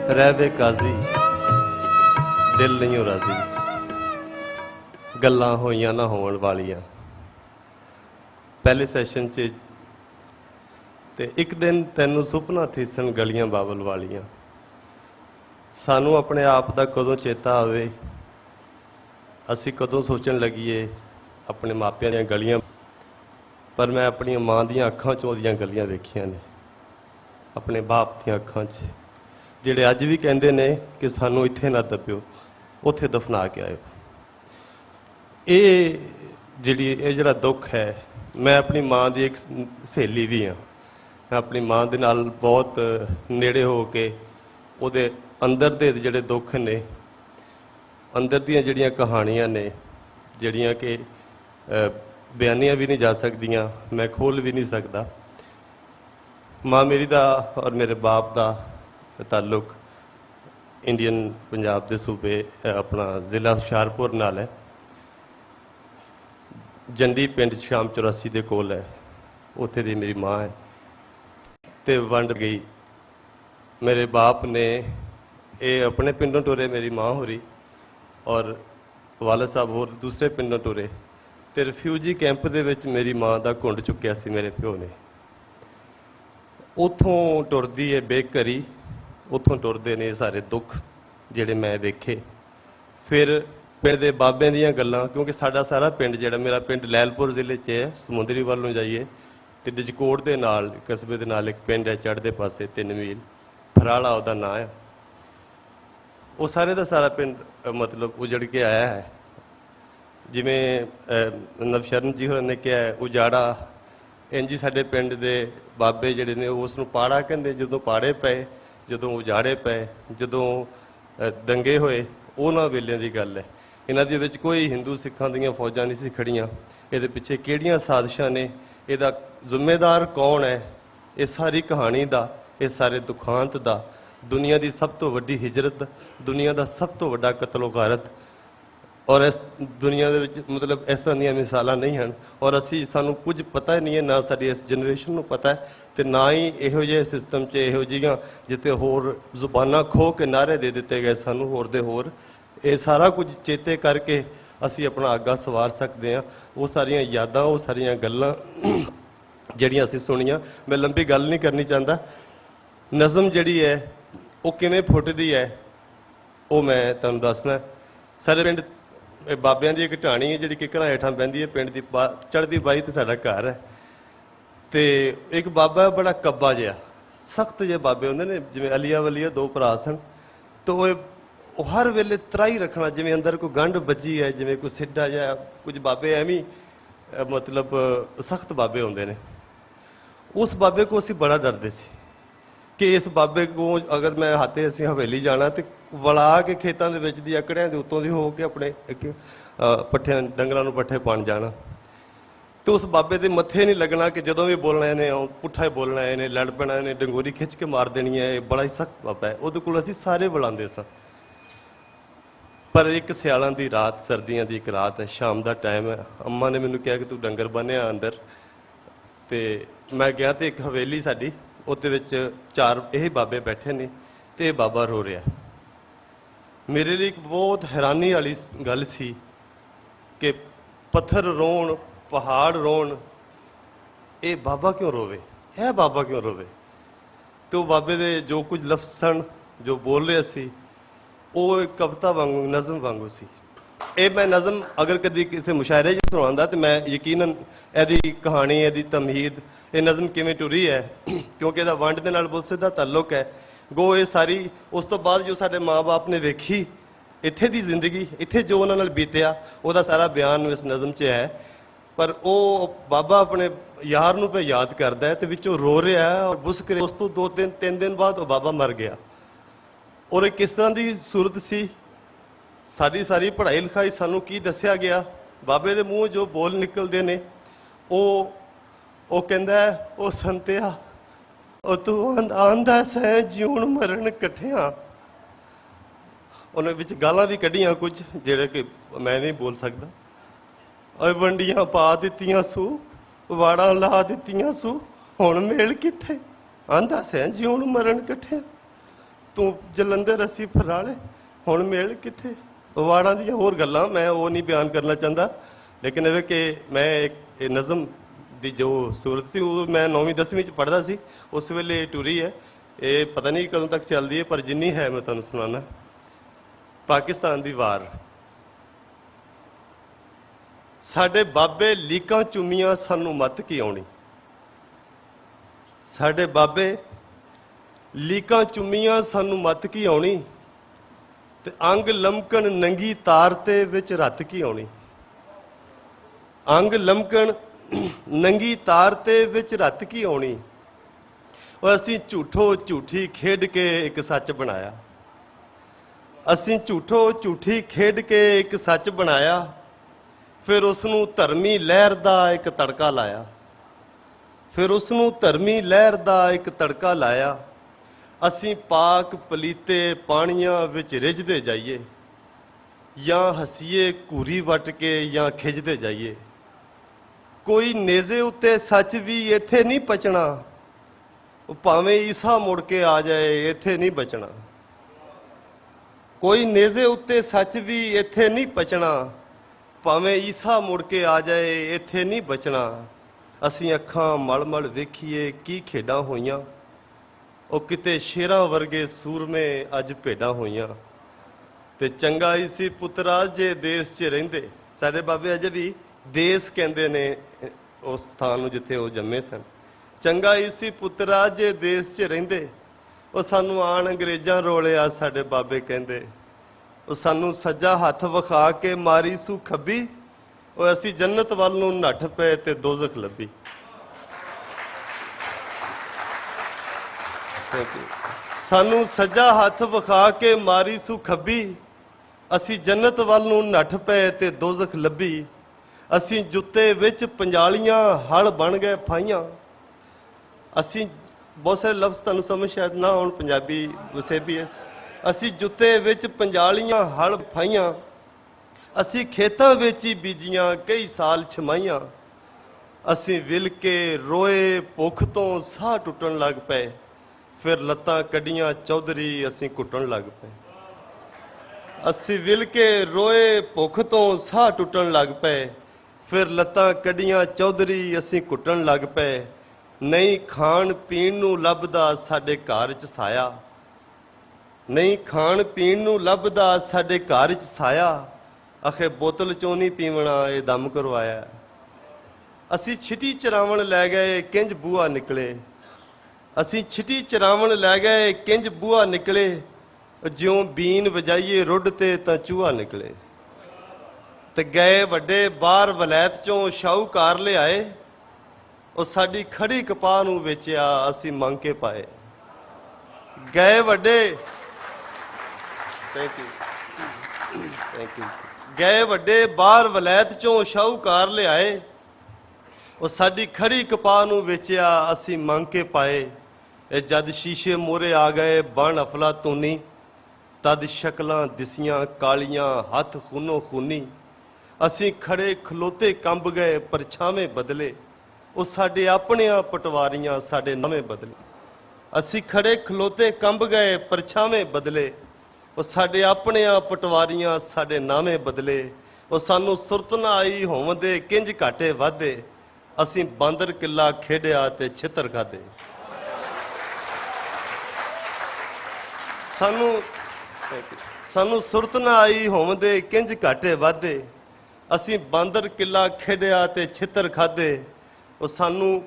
रहवे काजी दिल नहीं हो राजी, गल्लां होइयां ना होण वालियां। पहले सैशन च ते एक दिन तैनू सुपना थीसन गलियां बाबल वालियां। सानू अपने आप दा कदों चेता आवे, असी कदों सोचन लगीए अपने मापियां दियां गलियां। पर मैं अपनी मां दियां अखां चों ओहदियां गलियां वेखियां ने, अपने बाप दियां अखां च, ਜਿਹੜੇ ਅੱਜ भी ਕਹਿੰਦੇ ਨੇ कि सानू इत्थे ना दबियो, उत्थे दफना के आयो। ये जिहड़ा दुख है, मैं अपनी मां की एक सहेली भी हाँ। मैं अपनी मां दे नाल बहुत नेड़े हो के उहदे अंदर दे जिहड़े दुख ने, अंदर दियां जिहड़ियां कहानियां ने, जिहड़ियां कि बयानियां भी नहीं जा सकदियां, मैं खोल भी नहीं सकदा। मां मेरी दा और मेरे बाप दा ताल्लुक इंडियन पंजाब के सूबे अपना जिला हुशियारपुर नाल है। जंडी पिंड शाम 84 के कोल है, उत्थे दी मेरी मां है। ते वंड गई मेरे बाप ने, ये अपने पिंडों टुरे मेरी मां हो रही, और वालद साहब होर दूसरे पिंडों टुरे। ते रिफ्यूजी कैंप दे विच मेरी मां दा घुंड चुक्या सी मेरे प्यो ने। उत्थों टुरदी है बेघरी, उत्थों टुरदे ने सारे दुख जिहड़े मैं वेखे। फिर पिंड दे बाबे दीयां गल्लां, क्योंकि साडा सारा पिंड जिहड़ा मेरा पिंड लैलपुर जिले च है, समुंदरी वालों जाइए तो डिजकोट दे नाल कस्बे दे नाल एक पिंड है चढ़दे पासे 3 मील, फराला उसदा नाम है। वो सारे का सारा पिंड मतलब उजड़ के आया है। जिवें नवशरण जी होर ने कहा है उजाड़ा, इंज साडे पिंड दे बाबे जिहड़े ने उसनूं पाड़ा कहंदे। जदों पाड़े पे, जदों उजाड़े पे, जदों दंगे होए, उन्हां वेलियां दी गल है। इन्हां दे विच कोई हिंदू सिखां दीयां फौजां नहीं सी खड़ियां। इहदे पिछे किहड़ियां साजिशां ने, इहदा जिम्मेदार कौन है, इस सारी कहानी दा, इस सारे दुखांत दा, दुनिया की सब तो वड्डी हिजरत, दुनिया का सब तो वड्डा कतलो गारत, और इस दुनिया दे विच मतलब इस तरह दी मिसालां नहीं हैं। और असी सानू कुछ पता ही नहीं है, ना साडी इस जनरेशन नूं पता है, तो ना ही इहो जिहे सिस्टम च इहो जिहियां जिते होर जुबानां खो के नारे दे दिते गए सानू होर दे होर। ये सारा कुछ चेते करके असी अपना आगा सवार सकते हैं। वो सारियां यादां, वो सारियां गल्लां जिहड़ियां असी सुनियां। मैं लंबी गल नहीं करनी चाहता। नज़म जिहड़ी है वो किवें फुटदी है, वो मैं तुहानूं दसना। सारे पिंड बाबियां दी एक ढाणी है जिहड़ी किकरां हेठां बहिंदी है, पिंड दी चढ़दी बाई ते साडा घर है। ते एक बाबा है बड़ा कब्बा जिहा, सख्त जे बाबे होंदे ने, जिवें अलिया वलिया 2 भरा सन। तो वो हर वेले त्राही रखना, जिवें अंदर कोई गंढ बजी है, जिवें कोई सिड्डा जिहा। कुछ बाबे एवं मतलब सख्त बाबे होंदे ने। उस बाबे को असीं बड़ा डरदे सी कि इस बाबे को अगर मैं हाथे असीं हवेली जाना तो वला के खेतों के विच दी अकड़ियां दे उत्तों दी हो के अपने पट्ठे डंगरां नूं पट्ठे पाण जाना। तो उस बाबे के मत्थे नहीं लगना कि जदों भी बोलना इन्हें पुट्ठा ही बोलना, इन्हें लड़ पैना, इन्हें डंगोरी खिंच के मार देनी है। ये बड़ा ही सख्त बाबा है। उहदे कोल असीं सारे बुलांदे सां। पर एक सियालां दी रात, सर्दियां दी एक रात है, शाम का टाइम है। अम्मा ने मैनूं कहा कि तू डंगर बन्निया अंदर। तो मैं गया तो एक हवेली साडी, ਉਹਦੇ ਵਿੱਚ 4 ਇਹ ਬਾਬੇ ਬੈਠੇ ਨੇ ਤੇ ਇਹ ਬਾਬਾ ਰੋ ਰਿਹਾ। ਮੇਰੇ ਲਈ ਇੱਕ ਬਹੁਤ ਹੈਰਾਨੀ ਵਾਲੀ ਗੱਲ ਸੀ ਕਿ ਪੱਥਰ ਰੋਣ, ਪਹਾੜ ਰੋਣ, ਇਹ ਬਾਬਾ ਕਿਉਂ ਰੋਵੇ, ਇਹ ਬਾਬਾ ਕਿਉਂ ਰੋਵੇ। ਤੇ ਉਹ ਬਾਬੇ ਦੇ ਜੋ ਕੁਝ ਲਫ਼ਜ਼ ਸਨ, ਜੋ ਬੋਲ ਰਿਹਾ ਸੀ, ਉਹ ਇੱਕ ਕਵਿਤਾ ਵਾਂਗੂ, ਨਜ਼ਮ ਵਾਂਗੂ ਸੀ। ਇਹ ਮੈਂ ਨਜ਼ਮ ਅਗਰ ਕਦੀ ਕਿਸੇ ਮੁਸ਼ਾਇਰੇ 'ਚ ਸੁਣਾਉਂਦਾ ਤਾਂ ਮੈਂ ਯਕੀਨਨ ਇਹਦੀ ਕਹਾਣੀ, ਇਹਦੀ ਤਮਹੀਦ, ये नज़म किवें टुरी है, क्योंकि इहदा वंड दे नाल बहुत सीधा ताल्लुक है। गो ये सारी उस तो बाद जो साडे माँ बाप ने वेखी इत्थे दी जिंदगी, इत्थे जो उन्हां नाल बीतिया, उहदा सारा बयान इस नज़म च है। पर वो बाबा अपने यार नूं पे याद करदा है ते विचों रो रहा है और बुस करे। उस तो 2-3 दिन बाद वो बाबा मर गया। और किस तरह की सूरत सी, साडी सारी पढ़ाई लिखाई सानूं की दस्सिया गया, बाबे दे मूँह जो बोल निकलदे ने, ਉਹ ਕਹਿੰਦਾ ਉਹ ਸੰਤਿਆ, ਉਹ ਤੂੰ ਆਂਦਾ ਸੈਂ ਜਿਉਣ ਮਰਨ ਇਕੱਠਿਆਂ। ਉਹਨੇ ਵਿੱਚ ਗਾਲਾਂ ਵੀ ਕੱਢੀਆਂ ਕੁਝ ਜਿਹੜੇ ਕਿ ਮੈਂ ਨਹੀਂ ਬੋਲ ਸਕਦਾ। ਓਏ ਵੰਡੀਆਂ ਪਾ ਦਿੱਤੀਆਂ ਸੂ, ਵਾੜਾਂ ਲਾ ਦਿੱਤੀਆਂ ਸੂ, ਹੁਣ ਮੇਲ ਕਿੱਥੇ, ਆਂਦਾ ਸੈਂ ਜਿਉਣ ਮਰਨ ਇਕੱਠਿਆਂ। ਤੂੰ ਜਲੰਧਰ ਅਸੀਂ ਫਰਾਲੇ, ਹੁਣ ਮੇਲ ਕਿੱਥੇ। ਵਾੜਾਂ ਦੀਆਂ ਹੋਰ ਗੱਲਾਂ ਮੈਂ ਉਹ ਨਹੀਂ ਬਿਆਨ ਕਰਨਾ ਚਾਹੁੰਦਾ, ਲੇਕਿਨ ਇਹ ਕਿ ਮੈਂ ਇਹ ਨਜ਼ਮ ਦੀ ਜੋ ਸੂਰਤ ਸੀ ਉਹ ਮੈਂ 9ਵੀਂ 10ਵੀਂ ਚ ਪੜ੍ਹਦਾ ਸੀ, ਉਸ ਵੇਲੇ ਟੁਰੀ ਹੈ। ਇਹ ਪਤਾ ਨਹੀਂ ਕਦੋਂ ਤੱਕ ਚੱਲਦੀ ਹੈ, ਪਰ ਜਿੰਨੀ ਹੈ ਮੈਂ ਤੁਹਾਨੂੰ ਸੁਣਾਉਣਾ। ਪਾਕਿਸਤਾਨ ਦੀ ਵਾਰ। ਸਾਡੇ ਬਾਬੇ ਲੀਕਾਂ ਚੁੰਮੀਆਂ ਸਾਨੂੰ ਮੱਤ ਕੀ ਆਉਣੀ। ਸਾਡੇ ਬਾਬੇ ਲੀਕਾਂ ਚੁੰਮੀਆਂ ਸਾਨੂੰ ਮੱਤ ਕੀ ਆਉਣੀ, ਤੇ ਅੰਗ ਲਮਕਣ ਨੰਗੀ ਤਾਰ ਤੇ ਵਿੱਚ ਰੱਤ ਕੀ ਆਉਣੀ। ਅੰਗ ਲਮਕਣ ਨੰਗੀ ਤਾਰ ਤੇ ਵਿੱਚ ਰੱਤ ਕੀ ਆਉਣੀ। ਉਹ ਅਸੀਂ ਝੂਠੋ ਝੂਠੀ ਖੇਡ ਕੇ ਇੱਕ ਸੱਚ ਬਣਾਇਆ। ਅਸੀਂ ਝੂਠੋ ਝੂਠੀ ਖੇਡ ਕੇ ਇੱਕ ਸੱਚ ਬਣਾਇਆ, ਫਿਰ ਉਸ ਨੂੰ ਧਰਮੀ ਲਹਿਰ ਦਾ ਇੱਕ ਤੜਕਾ ਲਾਇਆ। ਫਿਰ ਉਸ ਨੂੰ ਧਰਮੀ ਲਹਿਰ ਦਾ ਇੱਕ ਤੜਕਾ ਲਾਇਆ। ਅਸੀਂ ਪਾਕ ਪਲੀਤੇ ਪਾਣੀਆਂ ਵਿੱਚ ਰਿੱਝਦੇ ਜਾਈਏ, ਜਾਂ ਹੱਸੀਏ ਘੂਰੀ ਵੱਟ ਕੇ ਜਾਂ ਖਿੱਚਦੇ ਜਾਈਏ। ਕੋਈ ਨੇਜ਼ੇ ਉੱਤੇ ਸੱਚ ਵੀ ਇੱਥੇ ਨਹੀਂ ਪਚਣਾ, ਉਹ ਭਾਵੇਂ ਈਸਾ ਮੁੜ ਕੇ ਆ ਜਾਏ ਇੱਥੇ ਨਹੀਂ ਬਚਣਾ। ਕੋਈ ਨੇਜ਼ੇ ਉੱਤੇ ਸੱਚ ਵੀ ਇੱਥੇ ਨਹੀਂ ਪਚਣਾ, ਭਾਵੇਂ ਈਸਾ ਮੁੜ ਕੇ ਆ ਜਾਏ ਇੱਥੇ ਨਹੀਂ ਬਚਣਾ। ਅਸੀਂ ਅੱਖਾਂ ਮਲ-ਮਲ ਵੇਖੀਏ ਕੀ ਖੇਡਾਂ ਹੋਈਆਂ, ਉਹ ਕਿਤੇ ਸ਼ੇਰਾਂ ਵਰਗੇ ਸੂਰਮੇ ਅੱਜ ਭੇਡਾਂ ਹੋਈਆਂ। ਤੇ ਚੰਗਾ ਹੀ ਸੀ ਪੁੱਤਰਾ ਜੇ ਦੇਸ਼ 'ਚ ਰਹਿੰਦੇ। ਸਾਡੇ ਬਾਬੇ ਅਜੇ ਵੀ ਦੇਸ਼ ਕਹਿੰਦੇ ਨੇ ਉਸ ਸਥਾਨ ਨੂੰ ਜਿੱਥੇ ਉਹ ਜੰਮੇ ਸਨ। ਚੰਗਾ ਹੀ ਸੀ ਪੁੱਤਰਾ ਜੇ ਦੇਸ਼ 'ਚ ਰਹਿੰਦੇ, ਉਹ ਸਾਨੂੰ ਆਣ ਅੰਗਰੇਜ਼ਾਂ ਰੋਲਿਆ। ਸਾਡੇ ਬਾਬੇ ਕਹਿੰਦੇ ਉਹ ਸਾਨੂੰ ਸੱਜਾ ਹੱਥ ਵਿਖਾ ਕੇ ਮਾਰੀ ਸੂ ਖੱਬੀ, ਉਹ ਅਸੀਂ ਜੰਨਤ ਵੱਲ ਨੂੰ ਨੱਠ ਪਏ ਤੇ ਦੋਜ਼ਖ ਲੱਭੀ। ਸਾਨੂੰ ਸੱਜਾ ਹੱਥ ਵਿਖਾ ਕੇ ਮਾਰੀ ਸੂ ਖੱਬੀ, ਅਸੀਂ ਜੰਨਤ ਵੱਲ ਨੂੰ ਨੱਠ ਪਏ ਤੇ ਦੋਜ਼ਖ ਲੱਭੀ। ਅਸੀਂ ਜੁੱਤੇ ਵਿੱਚ ਪੰਜਾਲੀਆਂ ਹਲ ਬਣ ਗਏ ਫਾਈਆਂ। ਅਸੀਂ ਬਹੁਤ ਸਾਰੇ ਲਫ਼ਜ਼ ਤੁਹਾਨੂੰ ਸਮਝ ਸ਼ਾਇਦ ਨਾ ਆਉਣ, ਪੰਜਾਬੀ ਵਸੇਬੀ ਹੈ। ਅਸੀਂ ਜੁੱਤੇ ਵਿੱਚ ਪੰਜਾਲੀਆਂ ਹਲ ਫਾਈਆਂ, ਅਸੀਂ ਖੇਤਾਂ ਵਿੱਚ ਹੀ ਬੀਜੀਆਂ ਕਈ ਸਾਲ ਛਮਾਈਆਂ। ਅਸੀਂ ਵਿਲ ਕੇ ਰੋਏ ਭੁੱਖ ਤੋਂ ਸਾਹ ਟੁੱਟਣ ਲੱਗ ਪਏ, ਫਿਰ ਲੱਤਾਂ ਕੱਢੀਆਂ ਚੌਧਰੀ ਅਸੀਂ ਕੁੱਟਣ ਲੱਗ ਪਏ। ਅਸੀਂ ਵਿਲ ਕੇ ਰੋਏ ਭੁੱਖ ਤੋਂ ਸਾਹ ਟੁੱਟਣ ਲੱਗ ਪਏ, ਫਿਰ ਲੱਤਾਂ ਕੱਢੀਆਂ ਚੌਧਰੀ ਅਸੀਂ ਕੁੱਟਣ ਲੱਗ ਪਏ। ਨਹੀਂ ਖਾਣ ਪੀਣ ਨੂੰ ਲੱਭਦਾ ਸਾਡੇ ਘਰ 'ਚ ਸਾਇਆ, ਨਹੀਂ ਖਾਣ ਪੀਣ ਨੂੰ ਲੱਭਦਾ ਸਾਡੇ ਘਰ 'ਚ ਸਾਇਆ। ਆਖੇ ਬੋਤਲ 'ਚੋਂ ਨਹੀਂ ਪੀਵਣਾ ਇਹ ਦਮ ਕਰਵਾਇਆ। ਅਸੀਂ ਛਿਟੀ ਚਰਾਵਣ ਲੈ ਗਏ ਕਿੰਜ ਬੂਹਾ ਨਿਕਲੇ, ਅਸੀਂ ਛਿਟੀ ਚਰਾਵਣ ਲੈ ਗਏ ਕਿੰਜ ਬੂਹਾ ਨਿਕਲੇ। ਜਿਉਂ ਬੀਨ ਵਜਾਈਏ ਰੁੱਡ ਤੇ ਤਾਂ ਚੂਹਾ ਨਿਕਲੇ। ਤੇ ਗਏ ਵੱਡੇ ਬਾਹਰ ਵਲੈਤ 'ਚੋਂ ਸ਼ਾਹੂਕਾਰ ਲਿਆਏ, ਉਹ ਸਾਡੀ ਖੜੀ ਕਪਾਹ ਨੂੰ ਵੇਚਿਆ ਅਸੀਂ ਮੰਗ ਕੇ ਪਾਏ। ਗਏ ਵੱਡੇ ਥੈਂਕ ਯੂ ਗਏ ਵੱਡੇ ਬਾਹਰ ਵਲੈਤ 'ਚੋਂ ਸ਼ਾਹੂਕਾਰ ਲਿਆਏ, ਉਹ ਸਾਡੀ ਖੜੀ ਕਪਾਹ ਨੂੰ ਵੇਚਿਆ ਅਸੀਂ ਮੰਗ ਕੇ ਪਾਏ। ਇਹ ਜਦ ਸ਼ੀਸ਼ੇ ਮੋਰੇ ਆ ਗਏ ਬਣ ਅਫਲਾਤੂਨੀ, ਤਦ ਸ਼ਕਲਾਂ ਦਿਸੀਆਂ ਕਾਲੀਆਂ ਹੱਥ ਖੂਨੋ ਖੂਨੀ। ਅਸੀਂ ਖੜੇ ਖਲੋਤੇ ਕੰਬ ਗਏ ਪਰਛਾਵੇਂ ਬਦਲੇ, ਉਹ ਸਾਡੇ ਆਪਣੀਆਂ ਪਟਵਾਰੀਆਂ ਸਾਡੇ ਨਵੇਂ ਬਦਲੇ। ਅਸੀਂ ਖੜੇ ਖਲੋਤੇ ਕੰਬ ਗਏ ਪਰਛਾਵੇਂ ਬਦਲੇ, ਉਹ ਸਾਡੇ ਆਪਣੀਆਂ ਪਟਵਾਰੀਆਂ ਸਾਡੇ ਨਾਵੇਂ ਬਦਲੇ। ਉਹ ਸਾਨੂੰ ਸੁਰਤ ਨਾ ਆਈ ਹੋਵਦੇ ਕਿੰਜ ਘਾਟੇ ਵਾਧੇ, ਅਸੀਂ ਬਾਂਦਰ ਕਿੱਲਾ ਖੇਡਿਆ ਤੇ ਛਿੱਤਰ ਖਾਧੇ। ਸਾਨੂੰ ਸੁਰਤ ਨਾ ਆਈ ਹੋਵਦੇ ਕਿੰਜ ਘਾਟੇ ਵਾਧੇ, ਅਸੀਂ ਬਾਂਦਰ ਕਿੱਲਾ ਖੇਡਿਆ ਤੇ ਛਿੱਤਰ ਖਾਧੇ। ਉਹ ਸਾਨੂੰ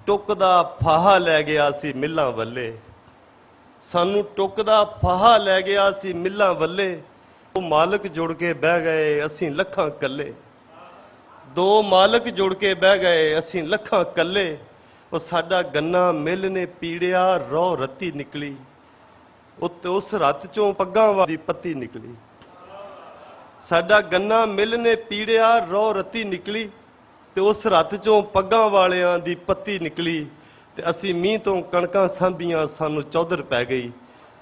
ਟੁੱਕ ਦਾ ਫਾਹਾ ਲੈ ਗਿਆ ਸੀ ਮਿੱਲਾਂ ਵੱਲੇ, ਸਾਨੂੰ ਟੁੱਕ ਦਾ ਫਾਹਾ ਲੈ ਗਿਆ ਸੀ ਮਿੱਲਾਂ ਵੱਲੇ। ਉਹ ਮਾਲਕ ਜੁੜ ਕੇ ਬਹਿ ਗਏ ਅਸੀਂ ਲੱਖਾਂ ਕੱਲੇ, ਦੋ ਮਾਲਕ ਜੁੜ ਕੇ ਬਹਿ ਗਏ ਅਸੀਂ ਲੱਖਾਂ ਕੱਲੇ। ਉਹ ਸਾਡਾ ਗੰਨਾ ਮਿੱਲ ਨੇ ਪੀੜਿਆ ਰੋ ਰੱਤੀ ਨਿਕਲੀ, ਉੱਤੇ ਉਸ ਰੱਤ ਚੋਂ ਪੱਗਾਂ ਵਾਲੀ ਪੱਤੀ ਨਿਕਲੀ। ਸਾਡਾ ਗੰਨਾ ਮਿੱਲ ਨੇ ਪੀੜਿਆ ਰੋ ਰੱਤੀ ਨਿਕਲੀ, ਤੇ ਉਸ ਰੱਤ ਚੋਂ ਪੱਗਾਂ ਵਾਲਿਆਂ ਦੀ ਪੱਤੀ ਨਿਕਲੀ। ਤੇ ਅਸੀਂ ਮੀਂਹ ਤੋਂ ਕਣਕਾਂ ਸਾਂਭੀਆਂ ਸਾਨੂੰ ਚੌਧਰ ਪੈ ਗਈ,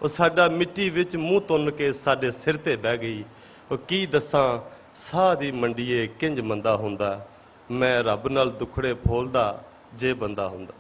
ਉਹ ਸਾਡਾ ਮਿੱਟੀ ਵਿੱਚ ਮੂੰਹ ਤੁੰਨ ਕੇ ਸਾਡੇ ਸਿਰ ਤੇ ਬਹਿ ਗਈ। ਉਹ ਕੀ ਦੱਸਾਂ ਸਾਹ ਦੀ ਮੰਡੀਏ ਕਿੰਜ ਮੰਦਾ ਹੁੰਦਾ, ਮੈਂ ਰੱਬ ਨਾਲ ਦੁੱਖੜੇ ਫੋਲਦਾ ਜੇ ਬੰਦਾ ਹੁੰਦਾ।